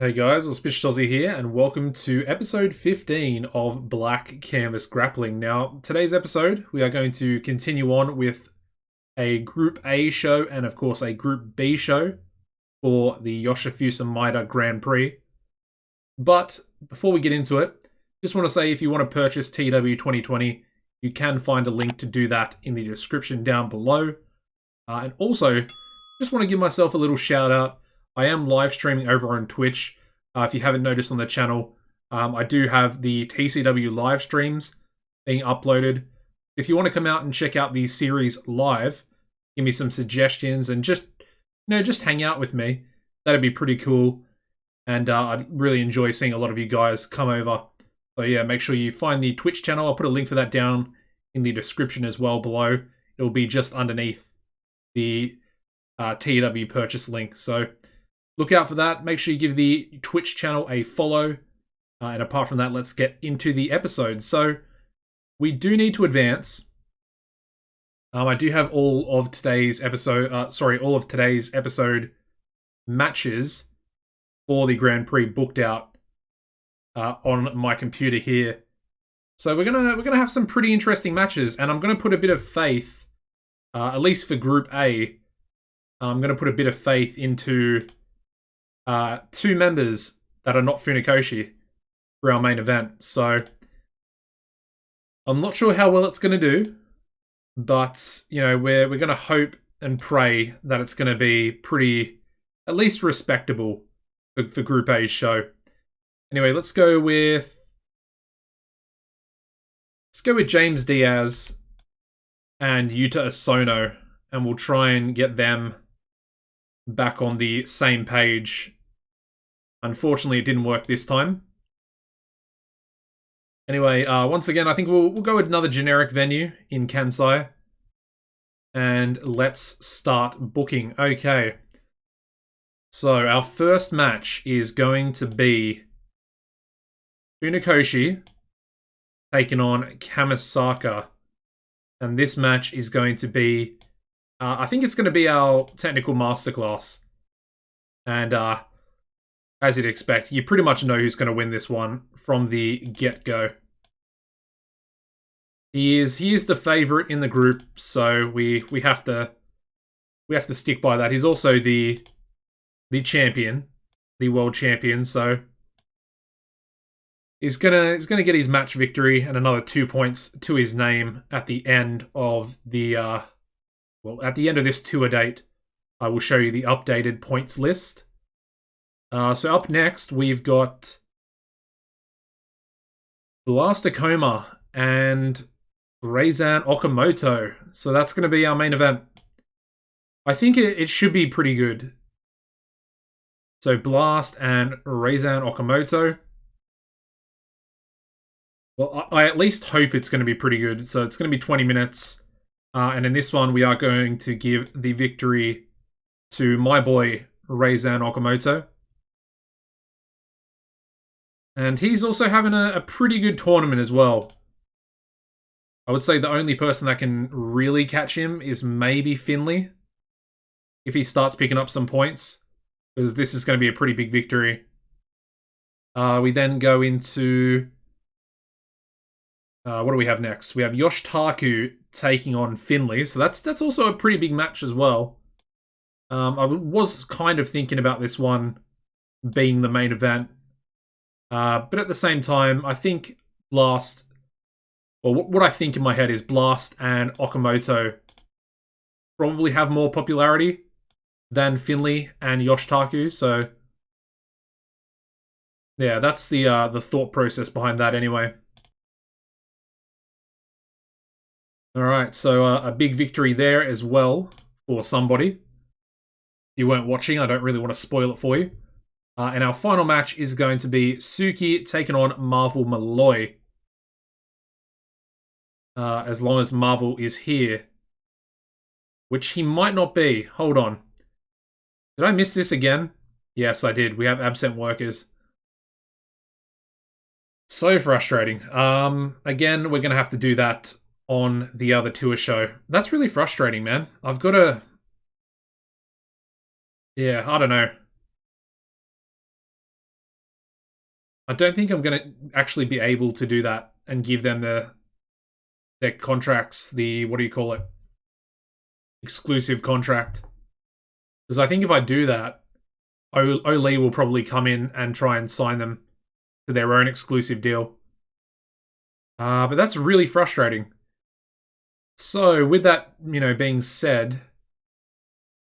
Hey guys, AuspiciousAussie here, and welcome to episode 15 of Black Canvas Grappling. Now, today's episode, we are going to continue on with a Group A show and, of course, a Group B show for the Yoshifuse Maeda Grand Prix. But before we get into it, just want to say if you want to purchase TEW 2020, you can find a link to do that in the description down below. And also, just want to give myself a little shout out. I am live streaming over on Twitch. If you haven't noticed on the channel, I do have the TCW live streams being uploaded. If you want to come out and check out these series live, give me some suggestions and just hang out with me. That'd be pretty cool. And I'd really enjoy seeing a lot of you guys come over. So yeah, make sure you find the Twitch channel. I'll put a link for that down in the description as well below. It'll be just underneath the TEW purchase link. So look out for that. Make sure you give the Twitch channel a follow. And apart from that, let's get into the episode. So we do need to advance. I do have all of today's episode matches for the Grand Prix booked out on my computer here. So we're gonna have some pretty interesting matches, and I'm gonna put a bit of faith, at least for Group A. I'm gonna put a bit of faith into two members that are not Funikoshi for our main event. So I'm not sure how well it's going to do, but you know, we're going to hope and pray that it's going to be pretty, at least respectable for Group A's show. Anyway, let's go with James Diaz and Yuta Asono, and we'll try and get them back on the same page. Unfortunately, it didn't work this time. Anyway, once again, I think we'll go with another generic venue in Kansai. And let's start booking. Okay. So, our first match is going to be Funikoshi taking on Kamisaka. And this match is going to be... I think it's going to be our technical masterclass. And as you'd expect, you pretty much know who's going to win this one from the get-go. He is the favorite in the group, so we have to stick by that. He's also the champion, the world champion, so he's gonna get his match victory and another 2 points to his name at the end of the at the end of this tour date. I will show you the updated points list. So up next, we've got Blaster Coma and Reizan Okamoto. So that's going to be our main event. I think it should be pretty good. So Blast and Reizan Okamoto. Well, I at least hope it's going to be pretty good. So it's going to be 20 minutes. And in this one, we are going to give the victory to my boy, Reizan Okamoto. And he's also having a pretty good tournament as well. I would say the only person that can really catch him is maybe Finley, if he starts picking up some points, because this is going to be a pretty big victory. We then go into... what do we have next? We have Yoshitaku taking on Finley, so that's also a pretty big match as well. I was kind of thinking about this one being the main event. But at the same time, I think Blast... Well, what I think in my head is Blast and Okamoto probably have more popularity than Finley and Yoshitaku, so... Yeah, that's the thought process behind that anyway. Alright, so a big victory there as well for somebody. If you weren't watching, I don't really want to spoil it for you. And our final match is going to be Suki taking on Marvel Malloy. As long as Marvel is here. Which he might not be. Hold on. Did I miss this again? Yes, I did. We have absent workers. So frustrating. Again, we're going to have to do that on the other tour show. That's really frustrating, man. I've got to... Yeah, I don't know. I don't think I'm going to actually be able to do that and give them their contracts, the, what do you call it? Exclusive contract. Because I think if I do that, Ole will probably come in and try and sign them to their own exclusive deal. But that's really frustrating. So with that, being said,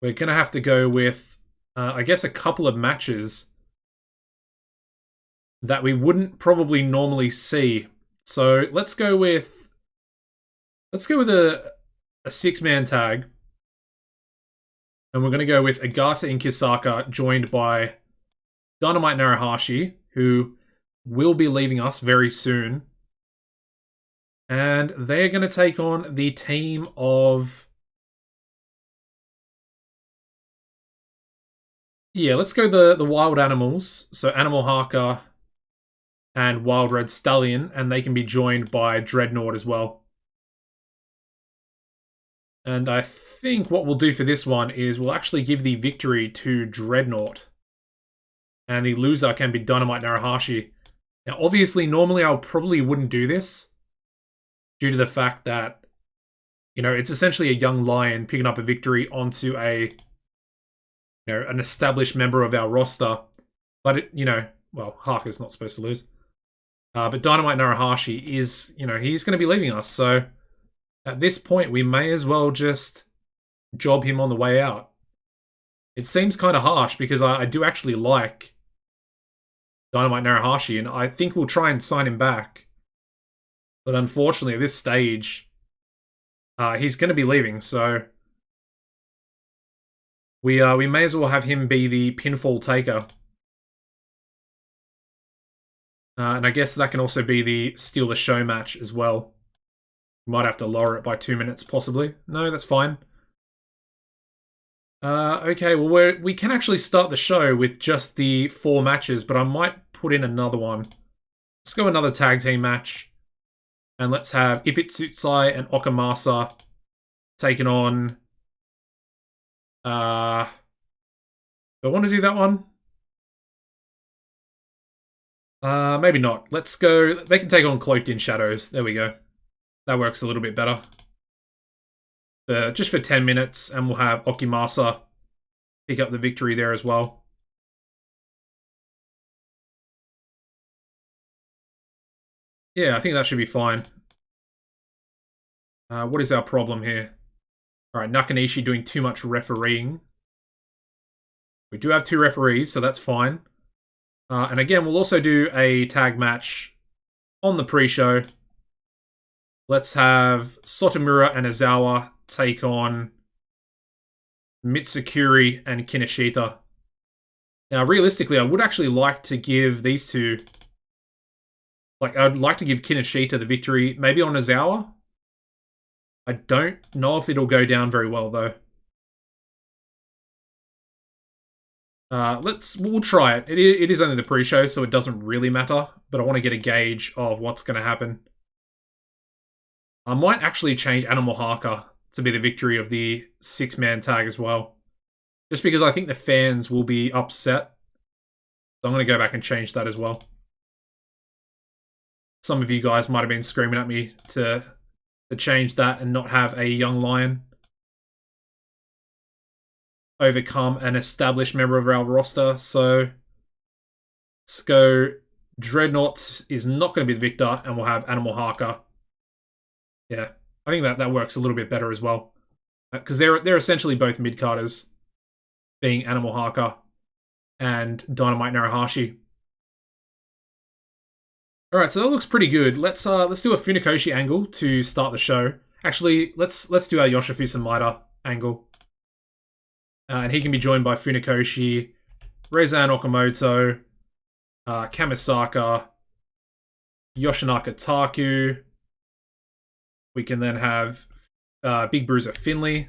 we're going to have to go with, I guess, a couple of matches that we wouldn't probably normally see. So let's go with a 6-man tag. And we're going to go with Agata and Kisaka, joined by Dynamite Narahashi, who will be leaving us very soon. And they're going to take on the team of... Yeah, let's go the Wild Animals. So Animal Haka and Wild Red Stallion, and they can be joined by Dreadnought as well. And I think what we'll do for this one is we'll actually give the victory to Dreadnought. And the loser can be Dynamite Narahashi. Now, obviously, normally I probably wouldn't do this, due to the fact that, it's essentially a young lion picking up a victory onto an established member of our roster. But, Haka's not supposed to lose. But Dynamite Narahashi is, he's going to be leaving us, so... At this point, we may as well just job him on the way out. It seems kind of harsh because I do actually like Dynamite Narahashi, and I think we'll try and sign him back. But unfortunately, at this stage, he's going to be leaving, so we may as well have him be the pinfall taker. And I guess that can also be the steal the show match as well. Might have to lower it by 2 minutes, possibly. No, that's fine. Okay, well, we can actually start the show with just the 4 matches, but I might put in another one. Let's go another tag team match. And let's have Ipitsutsai and Okamasa taking on... do I want to do that one? Maybe not. Let's go... They can take on Cloaked in Shadows. There we go. That works a little bit better. Just for 10 minutes, and we'll have Okimasa pick up the victory there as well. Yeah, I think that should be fine. What is our problem here? Alright, Nakanishi doing too much refereeing. We do have 2 referees, so that's fine. And again, we'll also do a tag match on the pre-show. Let's have Sotomura and Ozawa take on Mitsukuri and Kinoshita. Now, realistically, I would actually like to give these two... I'd like to give Kinoshita the victory, maybe on Ozawa. I don't know if it'll go down very well, though. We'll try it. It is only the pre-show, so it doesn't really matter, but I want to get a gauge of what's going to happen. I might actually change Animal Haka to be the victory of the 6-man tag as well. Just because I think the fans will be upset. So I'm going to go back and change that as well. Some of you guys might have been screaming at me to change that and not have a young lion overcome an established member of our roster. So let's go. Dreadnought is not going to be the victor, and we'll have Animal Haka. Yeah, I think that works a little bit better as well. Because they're essentially both mid-carders, being Animal Haka and Dynamite Narahashi. Alright, so that looks pretty good. Let's do a Funikoshi angle to start the show. Actually, let's do our Yoshifusa Maeda angle. And he can be joined by Funikoshi, Reizan Okamoto, Kamisaka, Yoshinaka Taku. We can then have Big Bruiser Finley.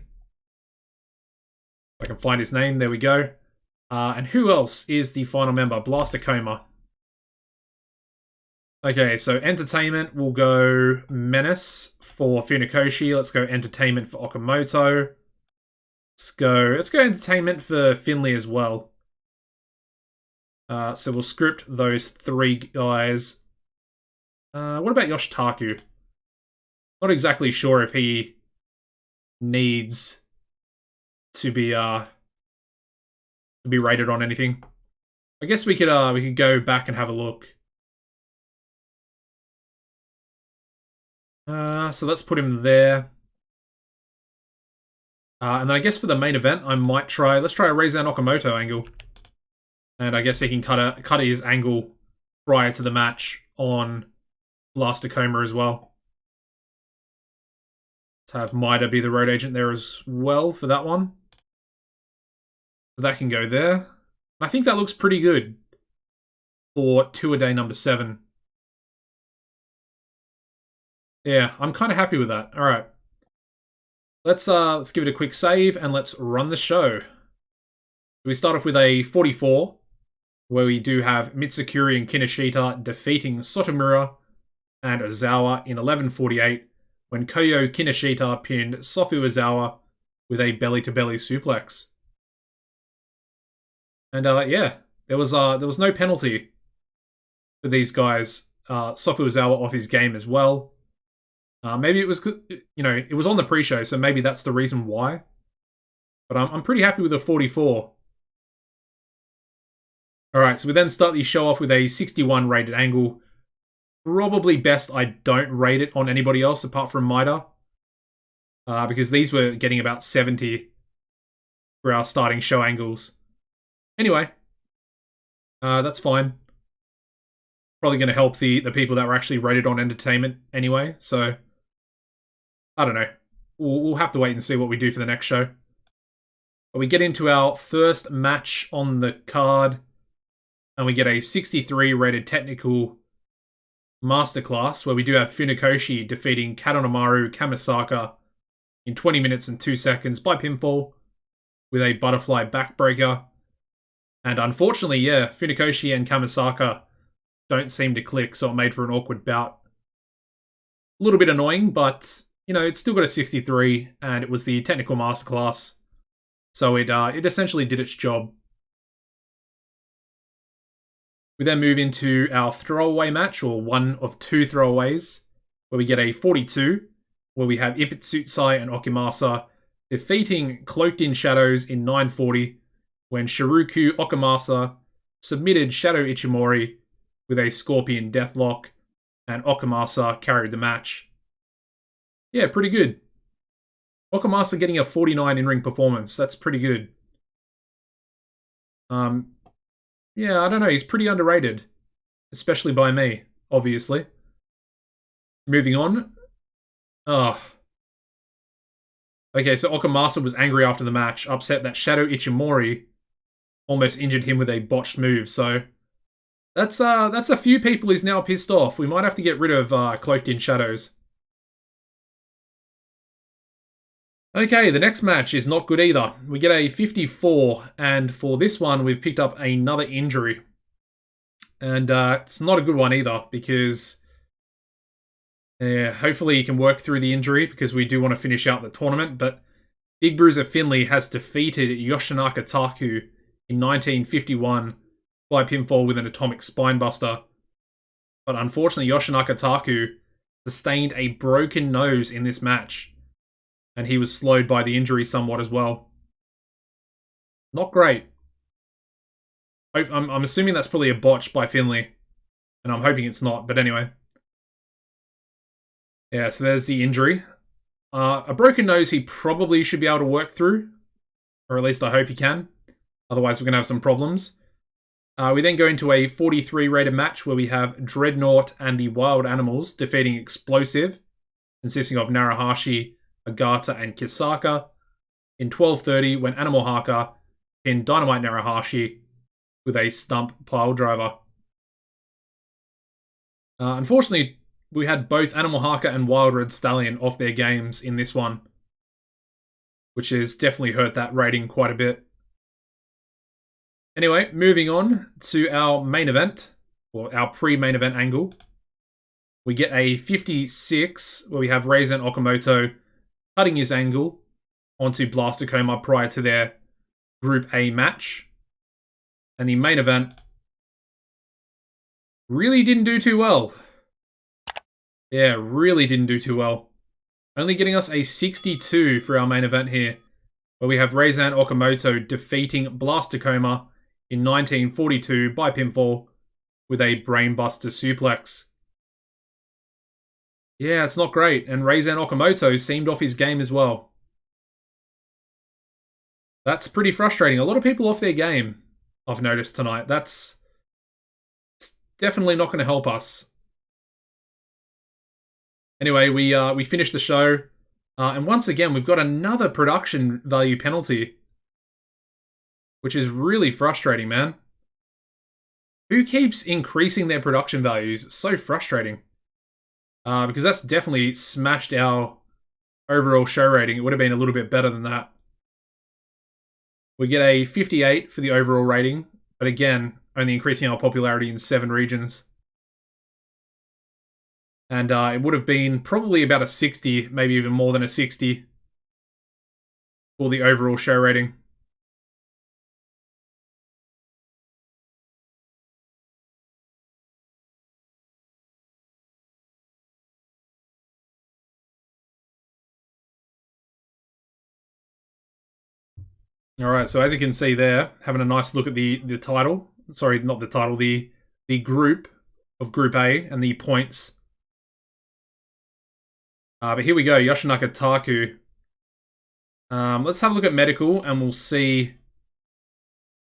If I can find his name, there we go. And who else is the final member? Blaster Coma. Okay, so Entertainment will go Menace for Funikoshi. Let's go Entertainment for Okamoto. Let's go Entertainment for Finley as well. So we'll script those 3 guys. What about Yoshitaku? Not exactly sure if he needs to be rated on anything. I guess we could go back and have a look. So let's put him there. And then I guess for the main event, let's try a Reizan Okamoto angle. And I guess he can cut his angle prior to the match on Blaster Coma as well. Let's have Maida be the road agent there as well for that one. So that can go there. I think that looks pretty good for tour day number 7. Yeah, I'm kind of happy with that. All right. Let's give it a quick save and let's run the show. We start off with a 44, where we do have Mitsukuri and Kinoshita defeating Sotomura and Ozawa in 11:48, when Koyo Kinoshita pinned Sofu Ozawa with a belly-to-belly suplex. And yeah, there was no penalty for these guys. Sofu Ozawa off his game as well. Maybe it was, it was on the pre-show, so maybe that's the reason why. But I'm pretty happy with a 44. Alright, so we then start the show off with a 61 rated angle. Probably best I don't rate it on anybody else apart from Maida. Because these were getting about 70 for our starting show angles. Anyway, that's fine. Probably going to help the people that were actually rated on entertainment anyway, so I don't know. We'll have to wait and see what we do for the next show. But we get into our first match on the card, and we get a 63 rated technical masterclass where we do have Funakoshi defeating Kadonomaru Kamisaka in 20 minutes and 2 seconds by pinfall with a butterfly backbreaker. And unfortunately, yeah, Funakoshi and Kamisaka don't seem to click, so it made for an awkward bout. A little bit annoying, but it's still got a 63, and it was the technical masterclass, so it essentially did its job. We then move into our throwaway match, or one of 2 throwaways, where we get a 42, where we have Ipitsutsai and Okimasa defeating Cloaked in Shadows in 9:40, when Shiruku Okamasa submitted Shadow Ichimori with a Scorpion Deathlock, and Okamasa carried the match. Yeah, pretty good. Okamasa getting a 49 in-ring performance. That's pretty good. Yeah, I don't know. He's pretty underrated. Especially by me, obviously. Moving on. Oh. Okay, so Okamasa was angry after the match, upset that Shadow Ichimori almost injured him with a botched move, so that's a few people he's now pissed off. We might have to get rid of Cloaked in Shadows. Okay, the next match is not good either. We get a 54, and for this one, we've picked up another injury. And it's not a good one either, because hopefully he can work through the injury, because we do want to finish out the tournament, but Big Bruiser Finlay has defeated Yoshinaka Taku in 1951 by pinfall with an atomic spinebuster. But unfortunately, Yoshinaka Taku sustained a broken nose in this match, and he was slowed by the injury somewhat as well. Not great. I'm assuming that's probably a botch by Finlay, and I'm hoping it's not, but anyway. Yeah, so there's the injury. A broken nose he probably should be able to work through, or at least I hope he can. Otherwise, we're going to have some problems. We then go into a 43 rated match where we have Dreadnought and the Wild Animals defeating Explosive, consisting of Narahashi, Agata, and Kisaka, in 12:30 when Animal Haka pinned Dynamite Narahashi with a stump pile driver. Unfortunately, we had both Animal Haka and Wild Red Stallion off their games in this one, which has definitely hurt that rating quite a bit. Anyway, moving on to our main event, or our pre-main event angle. We get a 56 where we have Reizan Okamoto cutting his angle onto Blaster Coma prior to their Group A match. And the main event really didn't do too well. Yeah, really didn't do too well. Only getting us a 62 for our main event here, where we have Reizan Okamoto defeating Blastakoma in 1942 by pinfall with a brainbuster suplex. Yeah, it's not great, and Reizan Okamoto seemed off his game as well. That's pretty frustrating. A lot of people off their game, I've noticed tonight. That's definitely not going to help us. Anyway, we finished the show, and once again, we've got another production value penalty, which is really frustrating, man. Who keeps increasing their production values? It's so frustrating. Because that's definitely smashed our overall show rating. It would have been a little bit better than that. We get a 58 for the overall rating, but again, only increasing our popularity in 7 regions. And it would have been probably about a 60, maybe even more than a 60 for the overall show rating. Alright, so as you can see there, having a nice look at the title. Sorry, not the title, the group of Group A and the points. But here we go, Yoshinaka Taku. Let's have a look at medical, and we'll see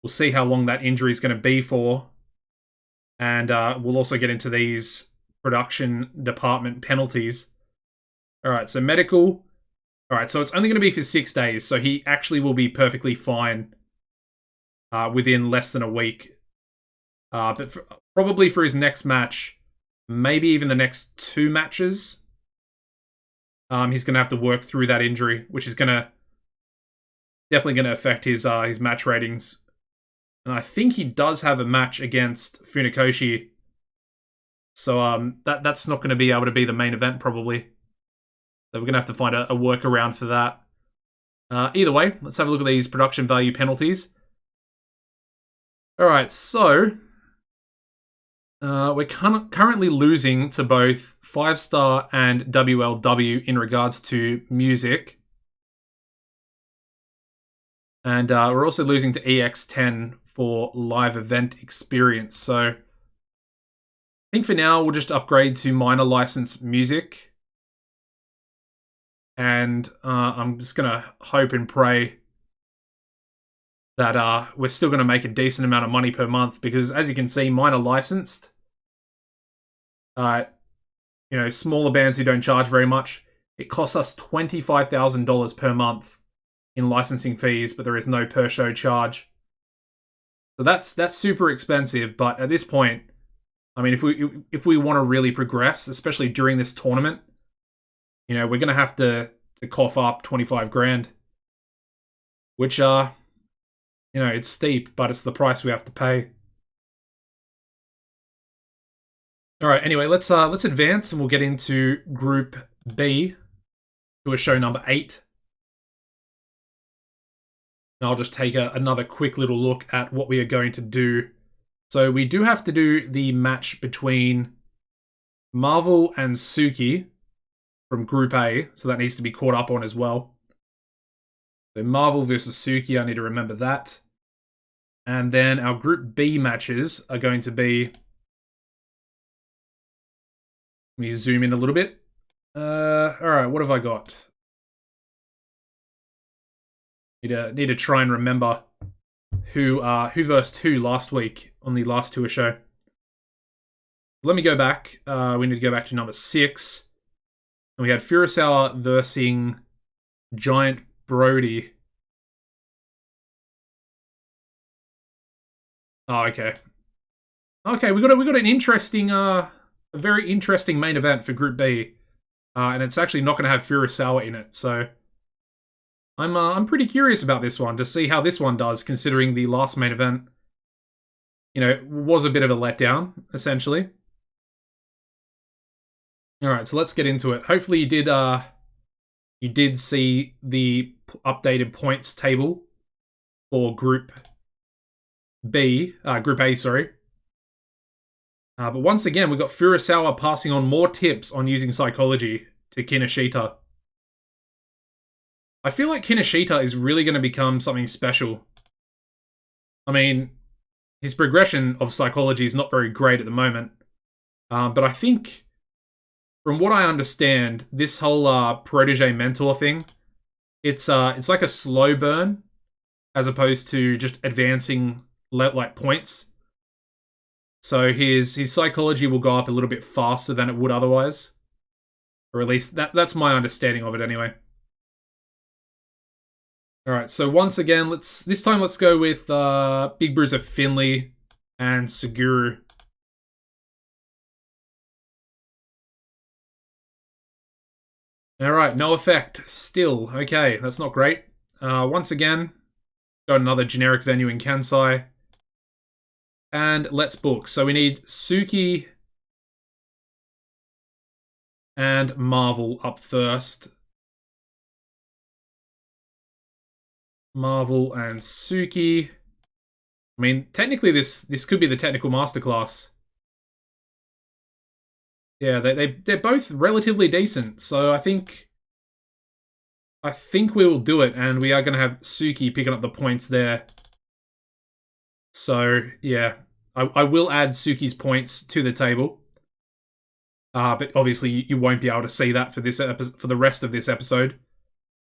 how long that injury is going to be for. And we'll also get into these production department penalties. Alright, so medical. Alright, so it's only going to be for 6 days, so he actually will be perfectly fine within less than a week. But probably for his next match, maybe even the next 2 matches, he's going to have to work through that injury, which is definitely going to affect his match ratings. And I think he does have a match against Funakoshi, so that's not going to be able to be the main event probably. So we're going to have to find a workaround for that. Either way, let's have a look at these production value penalties. Alright, so we're currently losing to both 5-Star and WLW in regards to music. And we're also losing to EX10 for live event experience. So I think for now, we'll just upgrade to minor license music. And I'm just going to hope and pray that we're still going to make a decent amount of money per month. Because as you can see, minor licensed, smaller bands who don't charge very much, it costs us $25,000 per month in licensing fees, but there is no per show charge. So that's super expensive. But at this point, I mean, if we want to really progress, especially during this tournament, we're going to have to cough up 25 grand, which it's steep, but it's the price we have to pay. All right, anyway, let's advance and we'll get into Group B to a show number 8. And I'll just take another quick little look at what we are going to do. So we do have to do the match between Marvel and Suki from Group A, so that needs to be caught up on as well. So Marvel versus Suki, I need to remember that. And then our Group B matches are going to be... Let me zoom in a little bit. Alright, what have I got? Need to try and remember who versed who last week on the last tour show. Let me go back. We need to go back to number 6. And we had Furusawa versing Giant Brody. Oh, okay. Okay, we got an interesting, a very interesting main event for Group B, and it's actually not going to have Furusawa in it. So I'm pretty curious about this one to see how this one does, considering the last main event, was a bit of a letdown essentially. All right, so let's get into it. Hopefully you did see the updated points table for Group B, Group A, sorry. But once again, we've got Furusawa passing on more tips on using psychology to Kinoshita. I feel like Kinoshita is really going to become something special. I mean, his progression of psychology is not very great at the moment. But I think, from what I understand, this whole protege mentor thing, it's like a slow burn as opposed to just advancing like points. So his psychology will go up a little bit faster than it would otherwise, or at least that's my understanding of it anyway. All right, so once again, this time let's go with Big Bruiser Finley and Suguru. All right, no effect. Still, okay, that's not great. Once again, got another generic venue in Kansai. And let's book. So we need Suki and Marvel up first. Marvel and Suki. I mean, technically this could be the technical masterclass. Yeah, they're both relatively decent, so I think we will do it, and we are going to have Suki picking up the points there. So yeah, I will add Suki's points to the table. But obviously you won't be able to see that for this for the rest of this episode.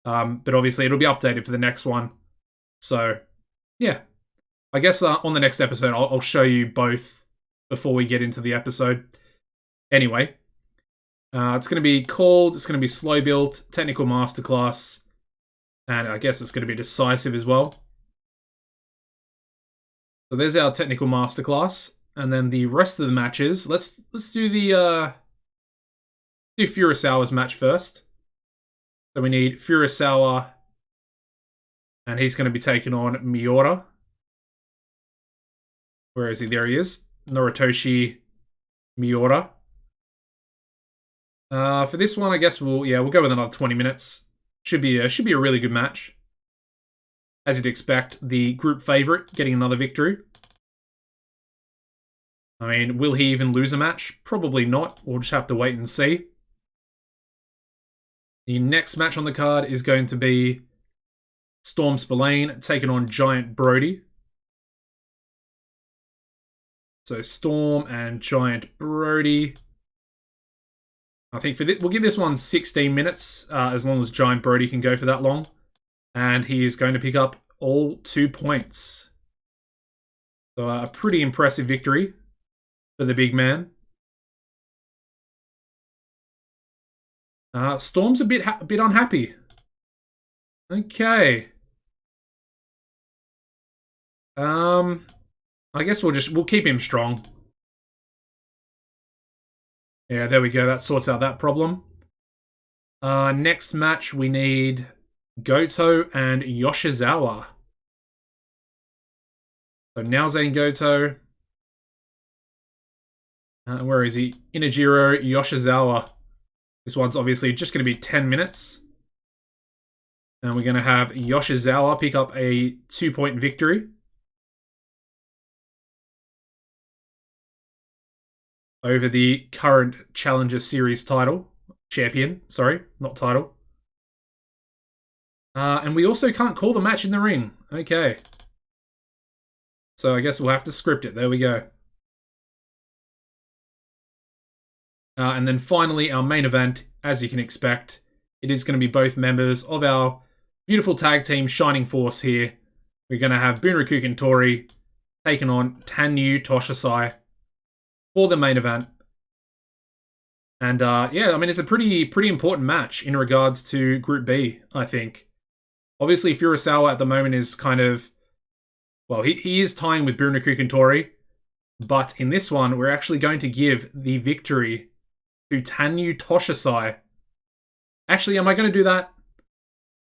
But obviously it'll be updated for the next one. So yeah, I guess on the next episode I'll show you both before we get into the episode. Anyway, it's going to be slow built, technical masterclass, and I guess it's going to be decisive as well. So there's our technical masterclass, and then the rest of the matches. Let's do the do Furusawa's match first. So we need Furusawa, and he's going to be taking on Miura. Where is he? There he is. Noritoshi Miura. For this one, I guess we'll go with another 20 minutes. Should be a really good match. As you'd expect, the group favorite getting another victory. I mean, will he even lose a match? Probably not. We'll just have to wait and see. The next match on the card is going to be Storm Spillane taking on Giant Brody. So Storm and Giant Brody. I think we'll give this one 16 minutes, as long as Giant Brody can go for that long. And he is going to pick up all 2 points. So a pretty impressive victory for the big man. Storm's a bit unhappy. Okay. I guess we'll keep him strong. Yeah, there we go. That sorts out that problem. Next match, we need Goto and Yoshizawa. So Naoze and Goto. Where is he? Inajiro Yoshizawa. This one's obviously just going to be 10 minutes. And we're going to have Yoshizawa pick up a 2-point victory over the current Challenger Series champion, not title. And we also can't call the match in the ring. Okay. So I guess we'll have to script it. There we go. And then finally, our main event, as you can expect, it is going to be both members of our beautiful tag team Shining Force here. We're going to have Bunraku Tori taking on Tanyu Toshisai for the main event. And yeah, I mean, it's a pretty important match in regards to Group B, I think. Obviously, Furusawa at the moment is kind of, well, he is tying with Bunraku Tori, but in this one, we're actually going to give the victory to Tanyu Toshisai. Actually, am I going to do that?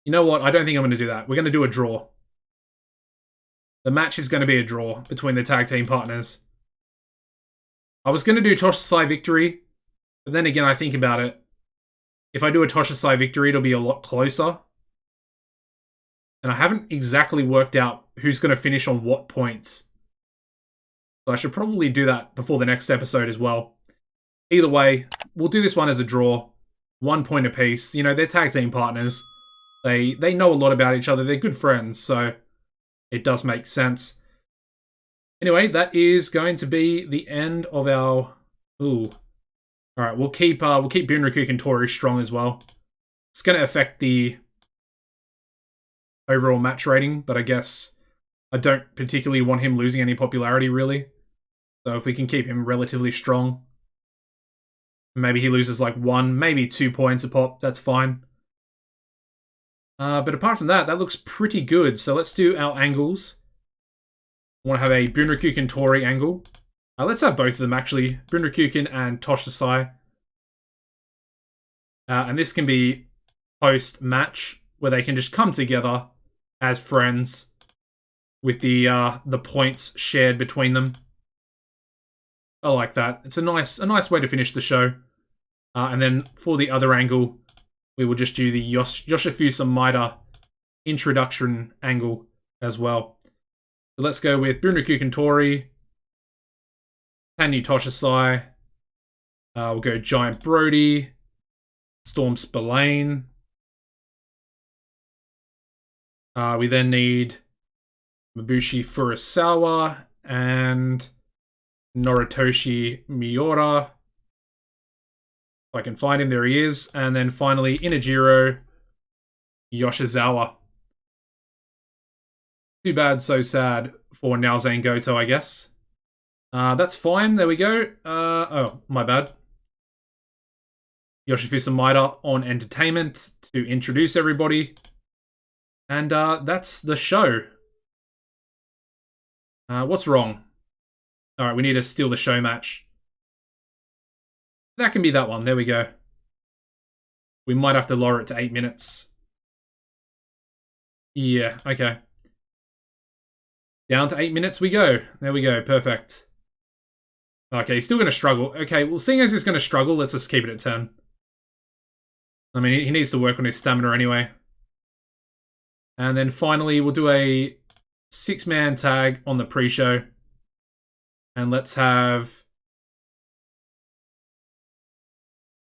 You know what? I don't think I'm going to do that. We're going to do a draw. The match is going to be a draw between the tag team partners. I was going to do Toshisai victory, but then again, I think about it. If I do a Toshisai victory, it'll be a lot closer. And I haven't exactly worked out who's going to finish on what points. So I should probably do that before the next episode as well. Either way, we'll do this one as a draw. 1 point apiece. You know, they're tag team partners. They know a lot about each other. They're good friends, so it does make sense. Anyway, that is going to be the end of our... Ooh. Alright, we'll keep Bunraku and Tori strong as well. It's going to affect the overall match rating, but I guess I don't particularly want him losing any popularity, really. So if we can keep him relatively strong, maybe he loses like 1, maybe 2 points a pop, that's fine. But apart from that, that looks pretty good. So let's do our angles. I want to have a Bunraku Tori angle. Let's have both of them, actually. Bunraku and Toshasai. And this can be post-match, where they can just come together as friends with the points shared between them. I like that. It's a nice way to finish the show. And then for the other angle, we will just do the Yoshifusa Maeda introduction angle as well. So let's go with Bunraku Tori, Tanyu Toshasai. We'll go Giant Brody, Storm Spillane. We then need Mabushi Furusawa and Noritoshi Miura. If I can find him, there he is. And then finally, Inajiro Yoshizawa. Too bad, so sad for Naoze and Goto, I guess. That's fine. There we go. Oh, my bad. Yoshifusa Maeda on entertainment to introduce everybody. And that's the show. What's wrong? Alright, we need to steal the show match. That can be that one. There we go. We might have to lower it to 8 minutes. Yeah, okay. Down to 8 minutes we go. There we go. Perfect. Okay, he's still going to struggle. Okay, well, seeing as he's going to struggle, let's just keep it at 10. I mean, he needs to work on his stamina anyway. And then finally, we'll do a 6-man tag on the pre-show. And let's have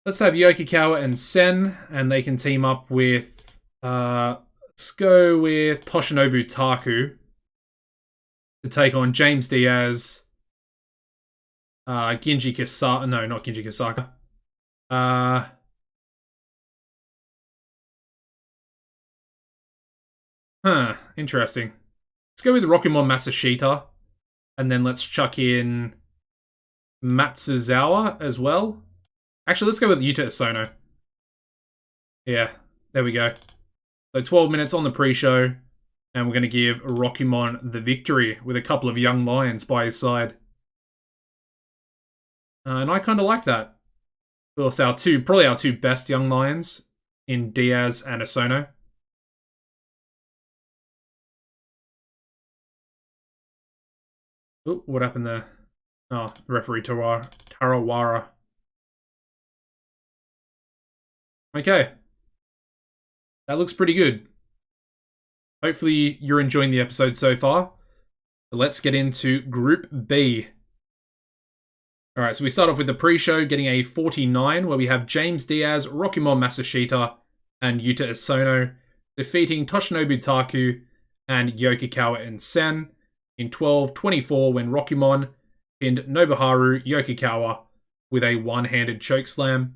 Yokikawa and Sen, and they can team up with, let's go with Toshinobu Taku to take on James Diaz, Ginji Kisaka, no, not Ginji Kisaka, interesting. Let's go with Rokumon Masashita, and then let's chuck in Matsuzawa as well. Actually, let's go with Yuta Isono. Yeah, there we go. So 12 minutes on the pre-show, and we're going to give Rokumon the victory with a couple of young lions by his side. And I kind of like that. Of course, probably our two best young lions in Diaz and Isono. Oh, what happened there? Oh, referee Tarawara. Okay. That looks pretty good. Hopefully you're enjoying the episode so far. Let's get into Group B. Alright, so we start off with the pre-show, getting a 49, where we have James Diaz, Rokumon Masashita, and Yuta Isono, defeating Toshinobu Taku and Yokikawa and Sen in 12-24 when Rokumon pinned Nobuharu Yokikawa with a one-handed chokeslam.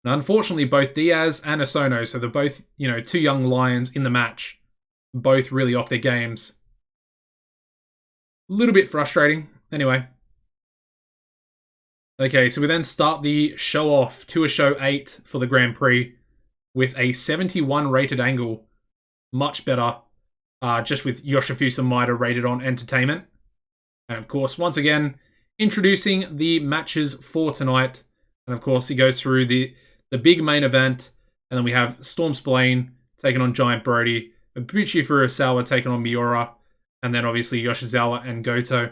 And unfortunately, both Diaz and Isono, so they're both, two young lions in the match, both really off their games. A little bit frustrating. Anyway. Okay, so we then start the show off to a show 8 for the Grand Prix with a 71 rated angle. Much better, just with Yoshifusa Maeda rated on entertainment. And of course, once again, introducing the matches for tonight. And of course, he goes through the big main event. And then we have Storm Spillane taking on Giant Brody, Mabuchi Furusawa taking on Miura, and then obviously Yoshizawa and Goto.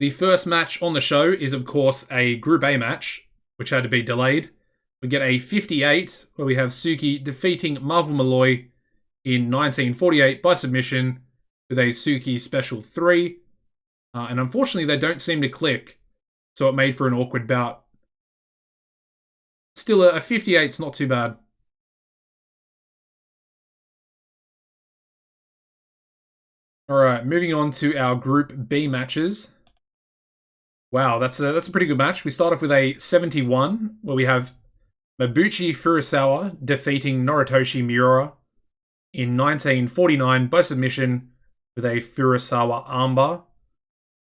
The first match on the show is, of course, a Group A match, which had to be delayed. We get a 58, where we have Suki defeating Marvel Malloy in 1948 by submission, with a Suki Special 3. And unfortunately, they don't seem to click, so it made for an awkward bout. Still, a 58's not too bad. Alright, moving on to our Group B matches. Wow, that's a pretty good match. We start off with a 71, where we have Mabuchi Furusawa defeating Noritoshi Miura in 1949 by submission with a Furusawa armbar.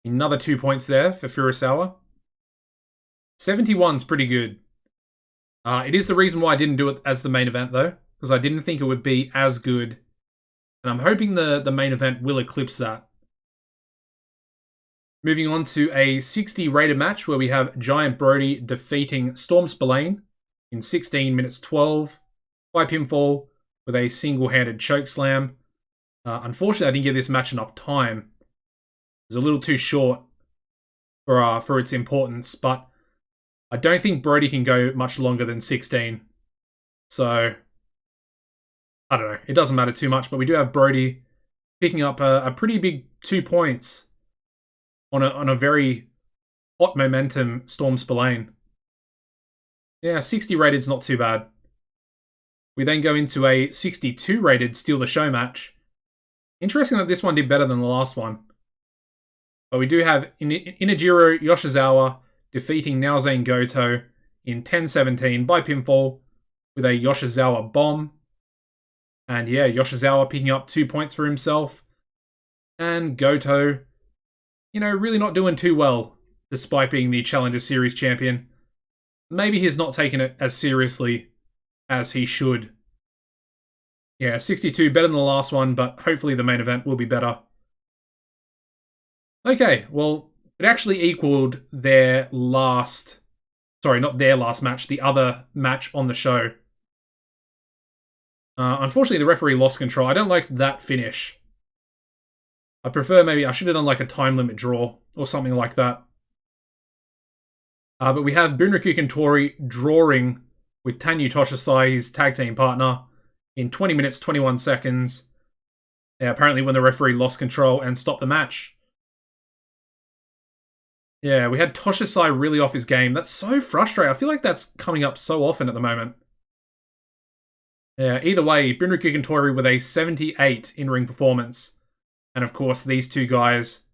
Another 2 points there for Furusawa. 71's pretty good. It is the reason why I didn't do it as the main event, though, because I didn't think it would be as good. And I'm hoping the main event will eclipse that. Moving on to a 60 rated match where we have Giant Brody defeating Storm Spillane in 16 minutes 12 by pinfall with a single-handed chokeslam. Unfortunately, I didn't give this match enough time. It was a little too short for its importance, but I don't think Brody can go much longer than 16. So, I don't know. It doesn't matter too much, but we do have Brody picking up a pretty big 2 points on a very hot momentum Storm Spillane. Yeah, 60 rated is not too bad. We then go into a 62 rated Steal the Show match. Interesting that this one did better than the last one. But we do have Inajiro Yoshizawa defeating Naozane Goto in 10-17 by pinfall with a Yoshizawa bomb. And yeah, Yoshizawa picking up 2 points for himself. And Goto, really not doing too well, despite being the Challenger Series champion. Maybe he's not taking it as seriously as he should. Yeah, 62, better than the last one, but hopefully the main event will be better. Okay, well, it actually equaled their last... Sorry, not their last match, the other match on the show. Unfortunately, the referee lost control. I don't like that finish. I prefer maybe... I should have done like a time limit draw or something like that. But we have Bunraku Kentori drawing with Tanyu Toshisai, his tag team partner, in 20 minutes, 21 seconds. Yeah, apparently when the referee lost control and stopped the match. Yeah, we had Toshisai really off his game. That's so frustrating. I feel like that's coming up so often at the moment. Yeah, either way, Bunraku Kentori with a 78 in-ring performance. And of course, these two guys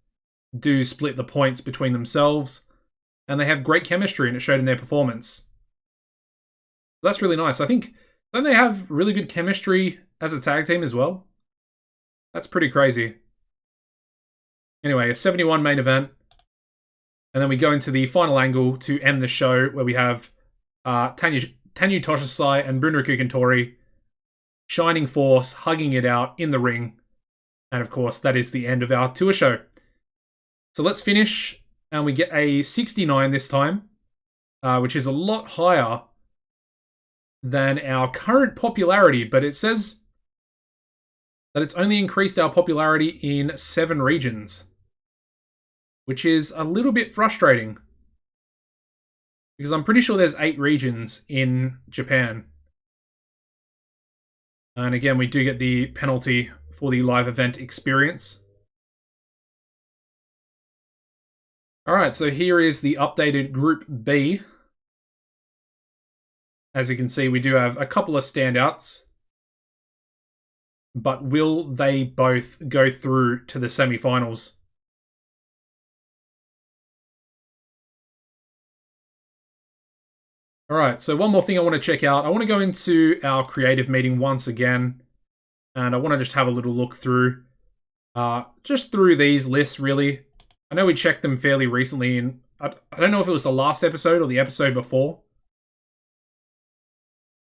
do split the points between themselves. And they have great chemistry, and it showed in their performance. That's really nice. I think, don't they have really good chemistry as a tag team as well? That's pretty crazy. Anyway, a 71 main event. And then we go into the final angle to end the show, where we have Tanyu Toshisai and Bunraku Kentori shining force, hugging it out in the ring. And of course, that is the end of our tour show. So let's finish, and we get a 69 this time, which is a lot higher than our current popularity, but it says that it's only increased our popularity in 7 regions, which is a little bit frustrating, because I'm pretty sure there's 8 regions in Japan. And again, we do get the penalty for the live event experience. Alright, so here is the updated Group B. As you can see, we do have a couple of standouts. But will they both go through to the semi-finals? Alright, so one more thing I want to check out. I want to go into our creative meeting once again. And I want to just have a little look through. Just through these lists, really. I know we checked them fairly recently, and I don't know if it was the last episode or the episode before.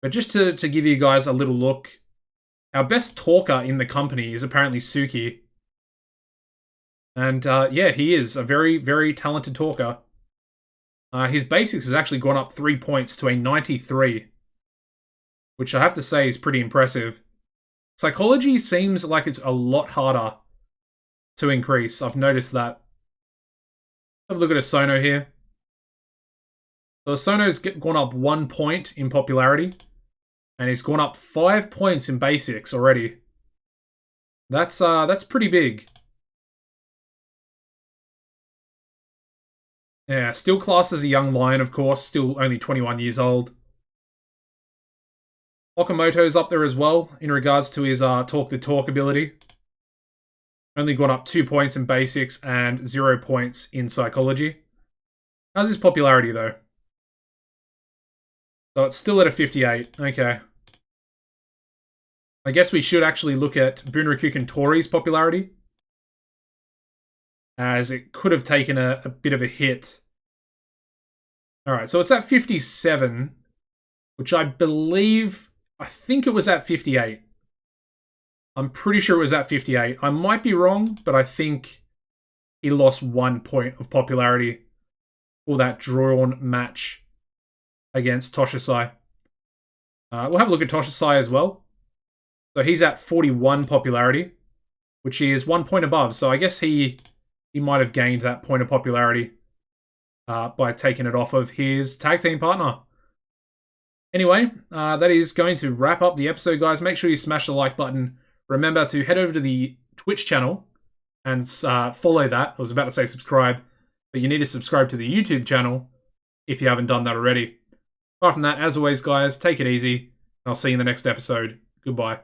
But just to give you guys a little look, our best talker in the company is apparently Suki. And yeah, he is a very, very talented talker. His basics has actually gone up 3 points to a 93, which I have to say is pretty impressive. Psychology seems like it's a lot harder to increase. I've noticed that. Have a look at a Sono here. So Sono's gone up 1 point in popularity, and he's gone up 5 points in basics already. That's pretty big. Yeah, still classed as a young lion, of course, still only 21 years old. Okamoto's up there as well in regards to his talk the talk ability. Only got up 2 points in basics and 0 points in psychology. How's his popularity though? So it's still at a 58. Okay. I guess we should actually look at Bunraku Tori's popularity, as it could have taken a bit of a hit. Alright, so it's at 57, which I think it was at 58. I'm pretty sure it was at 58. I might be wrong, but I think he lost 1 point of popularity for that drawn match against Toshosai. We'll have a look at Toshosai as well. So he's at 41 popularity, which is 1 point above. So I guess he might have gained that point of popularity by taking it off of his tag team partner. Anyway, that is going to wrap up the episode, guys. Make sure you smash the like button. Remember to head over to the Twitch channel and follow that. I was about to say subscribe, but you need to subscribe to the YouTube channel if you haven't done that already. Apart from that, as always, guys, take it easy. I'll see you in the next episode. Goodbye.